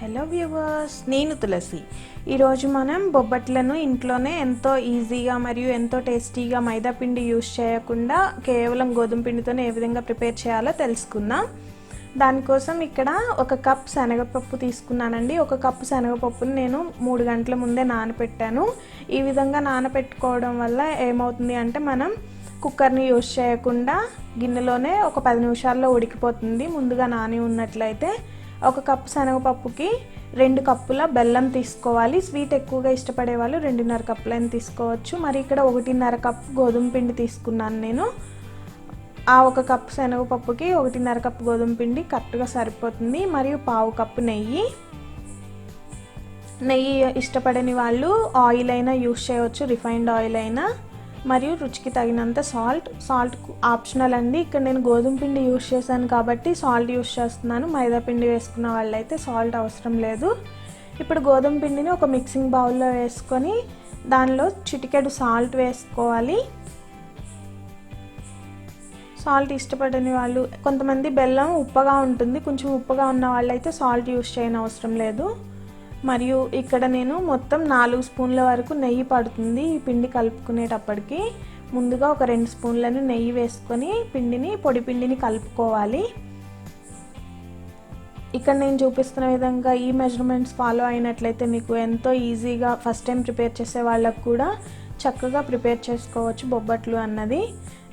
Hello viewers, నేను తులసి. ఈరోజు మనం బొబ్బట్లను ఇంట్లోనే ఎంతో ఈజీగా మరియు ఎంతో టేస్టీగా మైదా పిండి యూజ్ చేయకుండా కేవలం గోధుమ పిండితోనే ఏ విధంగా ప్రిపేర్ చేయాలో తెలుసుకుందాం. దానికోసం ఇక్కడ ఒక కప్ శనగపప్పు తీసుకున్నానండి. ఒక కప్పు శనగపప్పుని నేను 3 గంటల ముందే నానబెట్టాను. ఈ విధంగా నానబెట్టుకోవడం వల్ల ఏమవుతుంది అంటే మనం కుక్కర్ని యూజ్ చేయకుండా గిన్నెలోనే ఒక 10 నిమిషాల్లో ఉడికిపోతుంది. ముందుగా నాని ఉన్నట్లయితే ఒక కప్పు శనగపప్పుకి 2 కప్పుల బెల్లం తీసుకోవాలి. స్వీట్ ఎక్కువగా ఇష్టపడే వాళ్ళు 2.5 కప్పులని తీసుకోవచ్చు. మరి ఇక్కడ 1.5 కప్పు గోధుమ పిండి తీసుకున్నాను నేను. ఆ 1 కప్పు శనగపప్పుకి 1.5 కప్పు గోధుమ పిండి కరెక్ట్గా సరిపోతుంది. మరియు 1/2 కప్పు నెయ్యి ఇష్టపడని వాళ్ళు ఆయిల్ అయినా యూజ్ చేయవచ్చు, రిఫైన్డ్ ఆయిల్ అయినా. మరియు రుచికి తగినంత సాల్ట్ ఆప్షనల్ అండి. ఇక్కడ నేను గోధుమ పిండి యూజ్ చేశాను కాబట్టి సాల్ట్ యూజ్ చేస్తున్నాను. మైదా పిండి వేసుకున్న వాళ్ళైతే సాల్ట్ అవసరం లేదు. ఇప్పుడు గోధుమ పిండిని ఒక మిక్సింగ్ బౌల్లో వేసుకొని దానిలో చిటికెడు సాల్ట్ వేసుకోవాలి. సాల్ట్ ఇష్టపడని వాళ్ళు, కొంతమంది బెల్లం ఉప్పగా ఉంటుంది, కొంచెం ఉప్పగా ఉన్న వాళ్ళైతే సాల్ట్ యూజ్ చేయని అవసరం లేదు. మరియు ఇక్కడ నేను మొత్తం 4 స్పూన్ల వరకు నెయ్యి పడుతుంది ఈ పిండి కలుపుకునేటప్పటికి. ముందుగా ఒక 2 స్పూన్లను నెయ్యి వేసుకొని పొడి పిండిని కలుపుకోవాలి. ఇక్కడ నేను చూపిస్తున్న విధంగా ఈ మెజర్మెంట్స్ ఫాలో అయినట్లయితే మీకు ఎంతో ఈజీగా ఫస్ట్ టైం ప్రిపేర్ చేసే వాళ్ళకు కూడా చక్కగా ప్రిపేర్ చేసుకోవచ్చు బొబ్బట్లు అన్నది.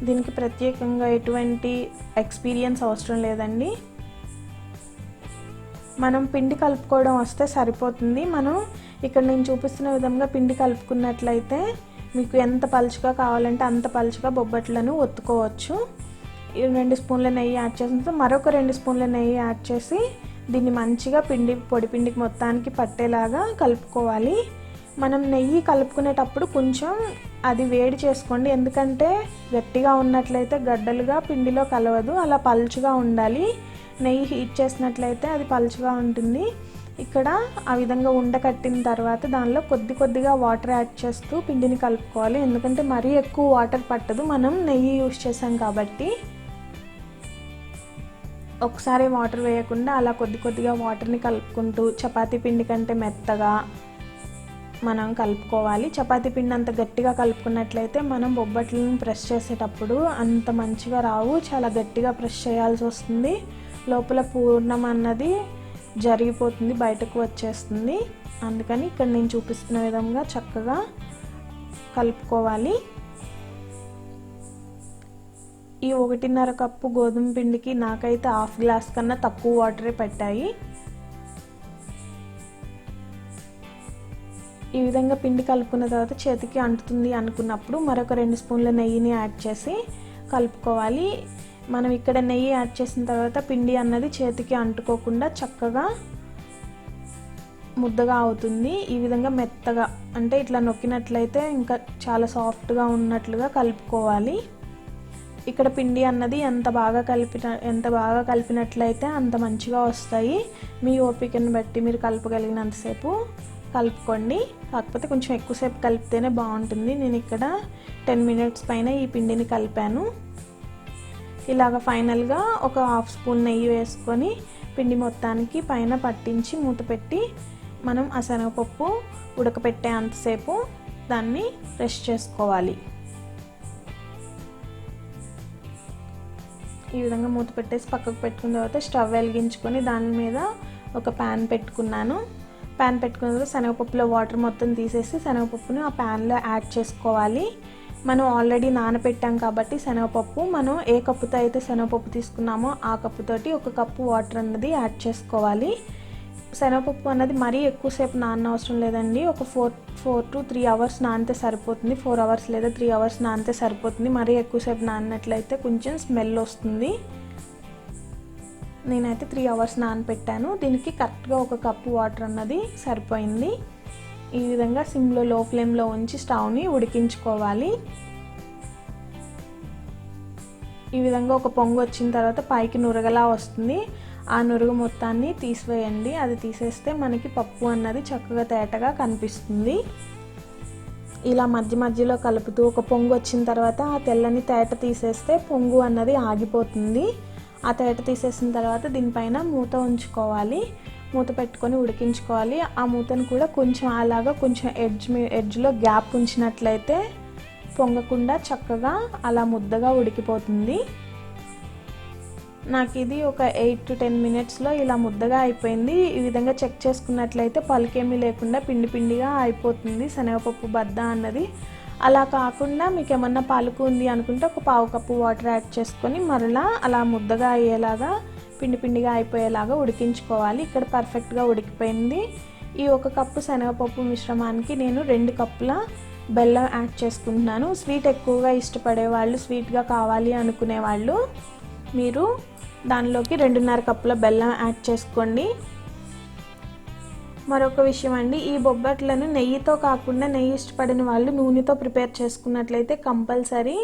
దీనికి ప్రత్యేకంగా ఎటువంటి ఎక్స్పీరియన్స్ అవసరం లేదండి. మనం పిండి కలుపుకోవడం వస్తే సరిపోతుంది. మనం ఇక్కడ నేను చూపిస్తున్న విధంగా పిండి కలుపుకున్నట్లయితే మీకు ఎంత పలుచగా కావాలంటే అంత పలుచగా బొబ్బట్లను ఒత్తుకోవచ్చు. 2 స్పూన్ల నెయ్యి యాడ్ చేసిన మరొక 2 స్పూన్ల నెయ్యి యాడ్ చేసి దీన్ని మంచిగా పొడి పిండికి మొత్తానికి పట్టేలాగా కలుపుకోవాలి. మనం నెయ్యి కలుపుకునేటప్పుడు కొంచెం అది వేడి చేసుకోండి, ఎందుకంటే గట్టిగా ఉన్నట్లయితే గడ్డలుగా పిండిలో కలవదు. అలా పలుచగా ఉండాలి. నెయ్యి హీట్ చేసినట్లయితే అది పలుచగా ఉంటుంది. ఇక్కడ ఆ విధంగా ఉండకట్టిన తర్వాత దానిలో కొద్దిగా వాటర్ యాడ్ చేస్తూ పిండిని కలుపుకోవాలి, ఎందుకంటే మరీ ఎక్కువ వాటర్ పట్టదు, మనం నెయ్యి యూజ్ చేసాం కాబట్టి. ఒకసారి వాటర్ వేయకుండా అలా కొద్దిగా వాటర్ని కలుపుకుంటూ చపాతీ పిండి కంటే మెత్తగా మనం కలుపుకోవాలి. చపాతీ పిండి అంత గట్టిగా కలుపుకున్నట్లయితే మనం బొబ్బట్లను ప్రెస్ చేసేటప్పుడు అంత మంచిగా రావు, చాలా గట్టిగా ప్రెస్ చేయాల్సి వస్తుంది. లోపల పూర్ణం అన్నది జరిగిపోతుంది, బయటకు వచ్చేస్తుంది. అందుకని ఇక్కడ నేను చూపిస్తున్న విధంగా చక్కగా కలుపుకోవాలి. ఈ 1.5 కప్పు గోధుమ పిండికి నాకైతే 1/2 గ్లాస్ కన్నా తక్కువ వాటరే పట్టాయి. ఈ విధంగా పిండి కలుపుకున్న తర్వాత చేతికి అంటుతుంది అనుకున్నప్పుడు మరొక 2 స్పూన్ల నెయ్యిని యాడ్ చేసి కలుపుకోవాలి. మనం ఇక్కడ నెయ్యి యాడ్ చేసిన తర్వాత పిండి అన్నది చేతికి అంటుకోకుండా చక్కగా ముద్దగా అవుతుంది. ఈ విధంగా మెత్తగా, అంటే ఇట్లా నొక్కినట్లయితే ఇంకా చాలా సాఫ్ట్గా ఉన్నట్లుగా కలుపుకోవాలి. ఇక్కడ పిండి అన్నది ఎంత బాగా కలిపినట్లయితే అంత మంచిగా వస్తాయి. మీ ఓపికను బట్టి మీరు కలపగలిగినంతసేపు కలుపుకోండి. కాకపోతే కొంచెం ఎక్కువసేపు కలిపితేనే బాగుంటుంది. నేను ఇక్కడ 10 మినిట్స్ పైన ఈ పిండిని కలిపాను. ఇలాగ ఫైనల్గా ఒక 1/2 స్పూన్ నెయ్యి వేసుకొని పిండి మొత్తానికి పైన పట్టించి మూత పెట్టి మనం ఆ శనగపప్పు ఉడకపెట్టే అంతసేపు దాన్ని రెస్ట్ చేసుకోవాలి. ఈ విధంగా మూత పెట్టేసి పక్కకు పెట్టుకున్న తర్వాత స్టవ్ వెలిగించుకొని దాని మీద ఒక ప్యాన్ పెట్టుకున్నాను. ప్యాన్ పెట్టుకున్న తర్వాత శనగపప్పులో వాటర్ మొత్తం తీసేసి శనగపప్పును ఆ ప్యాన్లో యాడ్ చేసుకోవాలి. మనం ఆల్రెడీ నానబెట్టాం కాబట్టి శనగపప్పు, మనం ఏ కప్పుతో అయితే శనగపప్పు తీసుకున్నామో ఆ కప్పుతోటి 1 కప్పు వాటర్ అన్నది యాడ్ చేసుకోవాలి. శనగపప్పు అన్నది మరీ ఎక్కువసేపు నాననవసరం లేదండి. ఒక 4 to 3 అవర్స్ నానితే సరిపోతుంది. 4 అవర్స్ లేదా 3 అవర్స్ నానితే సరిపోతుంది. మరీ ఎక్కువసేపు నానినట్లయితే కొంచెం స్మెల్ వస్తుంది. నేనైతే 3 అవర్స్ నానబెట్టాను. దీనికి కరెక్ట్గా 1 కప్పు వాటర్ అన్నది సరిపోయింది. ఈ విధంగా సిమ్లో లో ఫ్లేమ్లో ఉంచి స్టవ్ని ఉడికించుకోవాలి. ఈ విధంగా ఒక పొంగు వచ్చిన తర్వాత పైకి నురగలా వస్తుంది. ఆ నురుగు మొత్తాన్ని తీసివేయండి. అది తీసేస్తే మనకి పప్పు అన్నది చక్కగా తేటగా కనిపిస్తుంది. ఇలా మధ్యలో కలుపుతూ ఒక పొంగు వచ్చిన తర్వాత ఆ తెల్లని తేట తీసేస్తే పొంగు అన్నది ఆగిపోతుంది. ఆ తేట తీసేసిన తర్వాత దీనిపైన మూత ఉంచుకోవాలి. మూత పెట్టుకొని ఉడికించుకోవాలి. ఆ మూతను కూడా కొంచెం అలాగా కొంచెం ఎడ్జ్లో గ్యాప్ ఉంచినట్లయితే పొంగకుండా చక్కగా అలా ముద్దగా ఉడికిపోతుంది. నాకు ఇది ఒక 8 to 10 మినిట్స్లో ఇలా ముద్దగా అయిపోయింది. ఈ విధంగా చెక్ చేసుకున్నట్లయితే పలుకేమీ లేకుండా పిండి పిండిగా అయిపోతుంది శనగపప్పు బద్ద అన్నది. అలా కాకుండా మీకు ఏమన్నా పలుకు ఉంది అనుకుంటే ఒక పావు కప్పు వాటర్ యాడ్ చేసుకొని మరలా అలా ముద్దగా అయ్యేలాగా పిండి పిండిగా అయిపోయేలాగా ఉడికించుకోవాలి. ఇక్కడ పర్ఫెక్ట్గా ఉడికిపోయింది. ఈ 1 కప్పు శనగపప్పు మిశ్రమానికి నేను 2 కప్పుల బెల్లం యాడ్ చేసుకుంటున్నాను. స్వీట్ ఎక్కువగా ఇష్టపడే వాళ్ళు, స్వీట్గా కావాలి అనుకునే వాళ్ళు మీరు దానిలోకి 2.5 కప్పుల బెల్లం యాడ్ చేసుకోండి. మరొక విషయం అండి, ఈ బొబ్బట్లను నెయ్యితో కాకుండా నెయ్యి ఇష్టపడిన వాళ్ళు నూనెతో ప్రిపేర్ చేసుకున్నట్లయితే కంపల్సరీ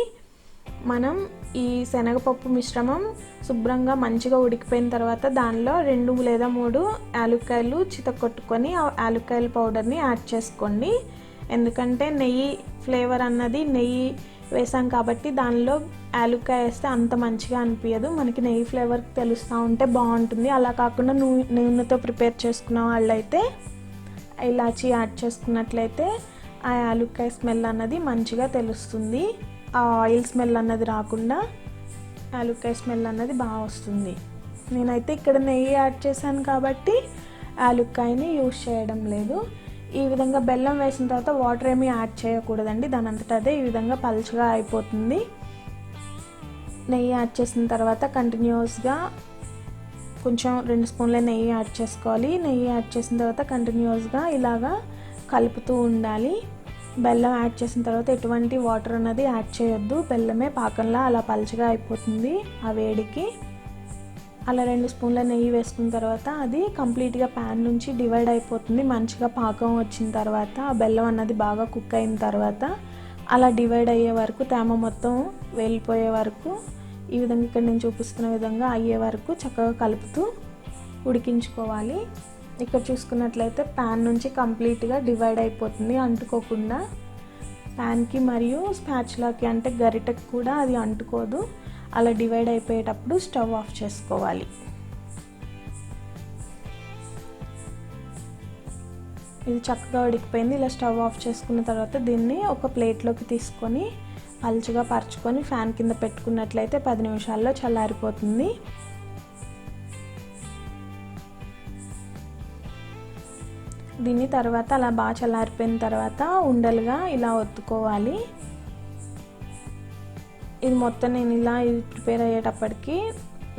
మనం ఈ శనగపప్పు మిశ్రమం శుభ్రంగా మంచిగా ఉడికిపోయిన తర్వాత దానిలో 2 లేదా 3 యాలుక్కాయలు చితకొట్టుకొని ఆ యాలుక్కాయల పౌడర్ని యాడ్ చేసుకోండి. ఎందుకంటే నెయ్యి ఫ్లేవర్ అన్నది నెయ్యి వేసాం కాబట్టి దానిలో యాలుక్కాయ వేస్తే అంత మంచిగా అనిపించదు. మనకి నెయ్యి ఫ్లేవర్ తెలుస్తూ ఉంటే బాగుంటుంది. అలా కాకుండా నూనెతో ప్రిపేర్ చేసుకున్న వాళ్ళైతే ఇలాచీ యాడ్ చేసుకున్నట్లయితే ఆ యాలుక్కాయ స్మెల్ అన్నది మంచిగా తెలుస్తుంది. ఆ ఆయిల్ స్మెల్ అన్నది రాకుండా యాలుక్కాయ స్మెల్ అన్నది బాగా వస్తుంది. నేనైతే ఇక్కడ నెయ్యి యాడ్ చేశాను కాబట్టి యాలుక్కాయని యూజ్ చేయడం లేదు. ఈ విధంగా బెల్లం వేసిన తర్వాత వాటర్ ఏమీ యాడ్ చేయకూడదండి. దాని అంతటా అదే ఈ విధంగా పలుచగా అయిపోతుంది. నెయ్యి యాడ్ చేసిన తర్వాత కంటిన్యూస్గా కొంచెం 2 స్పూన్ల నెయ్యి యాడ్ చేసుకోవాలి. నెయ్యి యాడ్ చేసిన తర్వాత కంటిన్యూస్గా ఇలాగా కలుపుతూ ఉండాలి. బెల్లం యాడ్ చేసిన తర్వాత ఎటువంటి వాటర్ అన్నది యాడ్ చేయొద్దు. బెల్లమే పాకంలా అలా పలుచగా అయిపోతుంది ఆ వేడికి. అలా 2 స్పూన్ల నెయ్యి వేసుకున్న తర్వాత అది కంప్లీట్గా ప్యాన్ నుంచి డివైడ్ అయిపోతుంది. మంచిగా పాకం వచ్చిన తర్వాత ఆ బెల్లం అన్నది బాగా కుక్ అయిన తర్వాత అలా డివైడ్ అయ్యే వరకు తేమ మొత్తం వెళ్ళిపోయే వరకు ఈ విధంగా ఇక్కడ నేను చూపిస్తున్న విధంగా అయ్యే వరకు చక్కగా కలుపుతూ ఉడికించుకోవాలి. ఇక్కడ చూసుకున్నట్లయితే ప్యాన్ నుంచి కంప్లీట్గా డివైడ్ అయిపోతుంది అంటుకోకుండా. ప్యాన్కి మరియు స్పాచులాకి అంటే గరిటెకి కూడా అది అంటుకోదు. అలా డివైడ్ అయిపోయేటప్పుడు స్టవ్ ఆఫ్ చేసుకోవాలి. ఇది చక్కగా ఉడికిపోయింది. ఇలా స్టవ్ ఆఫ్ చేసుకున్న తర్వాత దీన్ని ఒక ప్లేట్లోకి తీసుకొని పలుచగా పరుచుకొని ఫ్యాన్ కింద పెట్టుకున్నట్లయితే 10 నిమిషాల్లో చల్లారిపోతుంది. దీన్ని తర్వాత అలా బాగా చల్లారిపోయిన తర్వాత ఉండలుగా ఇలా ఒత్తుకోవాలి. ఇది మొత్తం నేను ఇలా ప్రిపేర్ అయ్యేటప్పటికి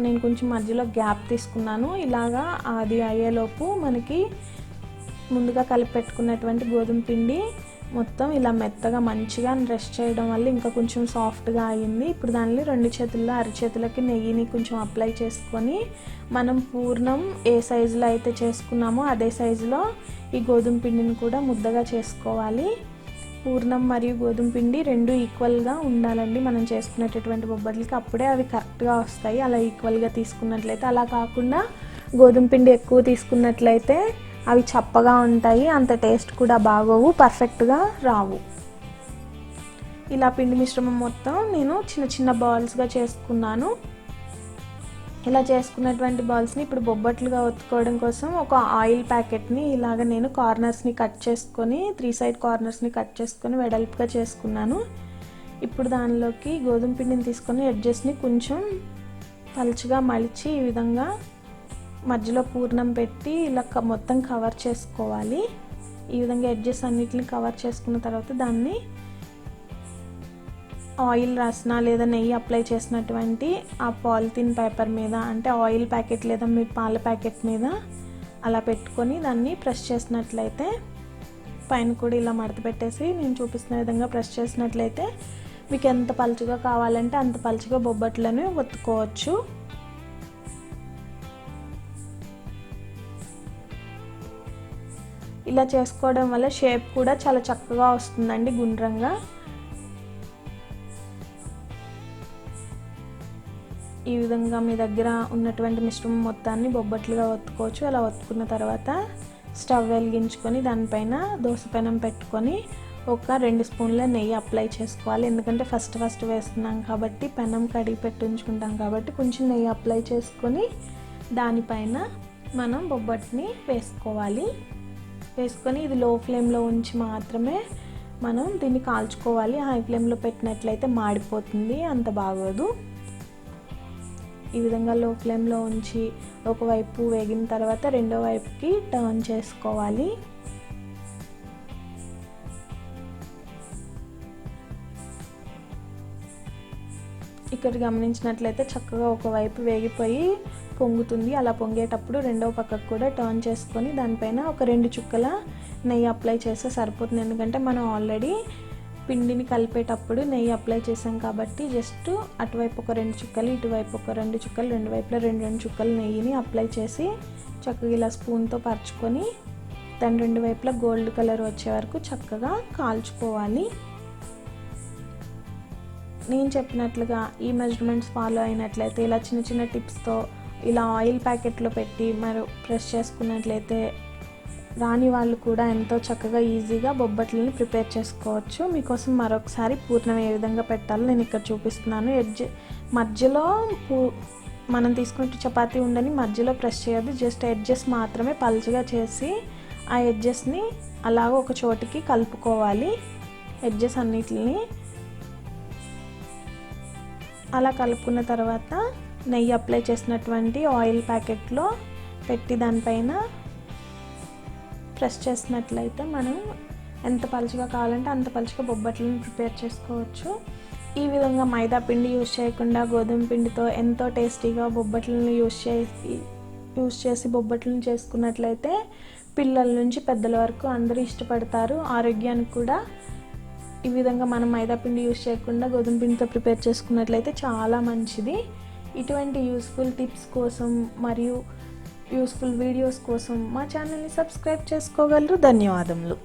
నేను కొంచెం మధ్యలో గ్యాప్ తీసుకున్నాను. ఇలాగా అది అయ్యేలోపు మనకి ముందుగా కలిపి పెట్టుకున్నటువంటి గోధుమ పిండి మొత్తం ఇలా మెత్తగా మంచిగా రెస్ట్ చేయడం వల్ల ఇంకా కొంచెం సాఫ్ట్గా అయ్యింది. ఇప్పుడు దానిలో 2 చేతుల్లో అరచేతులకి నెయ్యిని కొంచెం అప్లై చేసుకొని మనం పూర్ణం ఏ సైజులో అయితే చేసుకున్నామో అదే సైజులో ఈ గోధుమ పిండిని కూడా ముద్దగా చేసుకోవాలి. పూర్ణం మరియు గోధుమ పిండి 2 ఈక్వల్గా ఉండాలండి మనం చేసుకునేటటువంటి బొబ్బట్లకి. అప్పుడే అవి కరెక్ట్గా వస్తాయి. అలా ఈక్వల్గా తీసుకున్నట్లయితే. అలా కాకుండా గోధుమ పిండి ఎక్కువ తీసుకున్నట్లయితే అవి చప్పగా ఉంటాయి, అంత టేస్ట్ కూడా బాగోవు, పర్ఫెక్ట్గా రావు. ఇలా పిండి మిశ్రమం మొత్తం నేను చిన్న చిన్న బాల్స్గా చేసుకున్నాను. ఇలా చేసుకున్నటువంటి బాల్స్ని ఇప్పుడు బొబ్బట్లుగా ఒత్తుకోవడం కోసం ఒక ఆయిల్ ప్యాకెట్ని ఇలాగ నేను కార్నర్స్ని కట్ చేసుకొని 3 సైడ్ కార్నర్స్ని కట్ చేసుకొని వెడల్పుగా చేసుకున్నాను. ఇప్పుడు దానిలోకి గోధుమ పిండిని తీసుకొని ఎడ్జెస్ని కొంచెం పలుచగా మలిచి ఈ విధంగా మధ్యలో పూర్ణం పెట్టి ఇలా మొత్తం కవర్ చేసుకోవాలి. ఈ విధంగా ఎడ్జెస్ అన్నిటిని కవర్ చేసుకున్న తర్వాత దాన్ని ఆయిల్ రాసిన లేదా నెయ్యి అప్లై చేసినటువంటి ఆ పాలిథిన్ పేపర్ మీద అంటే ఆయిల్ ప్యాకెట్ లేదా మీ పాల ప్యాకెట్ మీద అలా పెట్టుకొని దాన్ని ప్రెస్ చేసినట్లయితే పైన కూడా ఇలా మడత పెట్టేసి నేను చూపిస్తున్న విధంగా ప్రెస్ చేసినట్లయితే మీకు ఎంత పలుచగా కావాలంటే అంత పలుచగా బొబ్బట్లను ఒత్తుకోవచ్చు. ఇలా చేసుకోవడం వల్ల షేప్ కూడా చాలా చక్కగా వస్తుందండి, గుండ్రంగా. ఈ విధంగా మీ దగ్గర ఉన్నటువంటి మిశ్రమం మొత్తాన్ని బొబ్బట్లుగా ఒత్తుకోవచ్చు. అలా ఒత్తుకున్న తర్వాత స్టవ్ వెలిగించుకొని దానిపైన దోస పెనం పెట్టుకొని ఒక 2 స్పూన్ల నెయ్యి అప్లై చేసుకోవాలి. ఎందుకంటే ఫస్ట్ వేస్తున్నాం కాబట్టి పెనం కడిగి పెట్టి ఉంచుకుంటాం కాబట్టి కొంచెం నెయ్యి అప్లై చేసుకొని దానిపైన మనం బొబ్బట్టుని వేసుకోవాలి. వేసుకొని ఇది లో ఫ్లేమ్లో ఉంచి మాత్రమే మనం దీన్ని కాల్చుకోవాలి. హై ఫ్లేమ్లో పెట్టినట్లయితే మాడిపోతుంది, అంత బాగోదు. ఈ విధంగా లో ఫ్లేమ్లో ఉంచి ఒకవైపు వేగిన తర్వాత రెండో వైపుకి టర్న్ చేసుకోవాలి. ఇక్కడ గమనించినట్లయితే చక్కగా ఒకవైపు వేగిపోయి పొంగుతుంది. అలా పొంగేటప్పుడు రెండో పక్కకు కూడా టర్న్ చేసుకొని దానిపైన ఒక 2 చుక్కల నెయ్యి అప్లై చేస్తే సరిపోతుంది. ఎందుకంటే మనం ఆల్రెడీ పిండిని కలిపేటప్పుడు నెయ్యి అప్లై చేసాం కాబట్టి జస్ట్ అటువైపు ఒక 2 చుక్కలు, ఇటువైపు ఒక 2 చుక్కలు, రెండు వైపులా 2 చుక్కల నెయ్యిని అప్లై చేసి చక్కగా ఇలా స్పూన్తో పరుచుకొని దాని 2 వైపులా గోల్డ్ కలర్ వచ్చే వరకు చక్కగా కాల్చుకోవాలి. నేను చెప్పినట్లుగా ఈ మెజర్మెంట్స్ ఫాలో అయినట్లయితే ఇలా చిన్న చిన్న టిప్స్తో ఇలా ఆయిల్ ప్యాకెట్లో పెట్టి మరి ప్రెస్ చేసుకున్నట్లయితే రాని వాళ్ళు కూడా ఎంతో చక్కగా ఈజీగా బొబ్బట్లని ప్రిపేర్ చేసుకోవచ్చు. మీకోసం మరొకసారి పూర్ణం ఏ విధంగా పెట్టాలో నేను ఇక్కడ చూపిస్తున్నాను. మధ్యలో మనం తీసుకున్న చపాతీ ఉండని మధ్యలో ప్రెస్ చేయొద్దు, జస్ట్ ఎడ్జెస్ మాత్రమే పల్చగా చేసి ఆ ఎడ్జెస్ని అలాగ ఒక చోటికి కలుపుకోవాలి. ఎడ్జెస్ అన్నిటిని అలా కలుపుకున్న తర్వాత నెయ్యి అప్లై చేసినటువంటి ఆయిల్ ప్యాకెట్లో పెట్టి దానిపైన ప్రెస్ చేసినట్లయితే మనం ఎంత పలుచగా కావాలంటే అంత పలుచగా బొబ్బట్లను ప్రిపేర్ చేసుకోవచ్చు. ఈ విధంగా మైదా పిండి యూజ్ చేయకుండా గోధుమ పిండితో ఎంతో టేస్టీగా బొబ్బట్లను యూజ్ చేసి బొబ్బట్లను చేసుకున్నట్లయితే పిల్లల నుంచి పెద్దల వరకు అందరూ ఇష్టపడతారు. ఆరోగ్యానికి కూడా ఈ విధంగా మనం మైదా పిండి యూజ్ చేయకుండా గోధుమ పిండితో ప్రిపేర్ చేసుకున్నట్లయితే చాలా మంచిది. ఇటువంటి యూస్ఫుల్ టిప్స్ కోసం మరియు యూస్ఫుల్ వీడియోస్ కోసం మా ఛానల్ని సబ్స్క్రైబ్ చేసుకోగలరు. ధన్యవాదములు.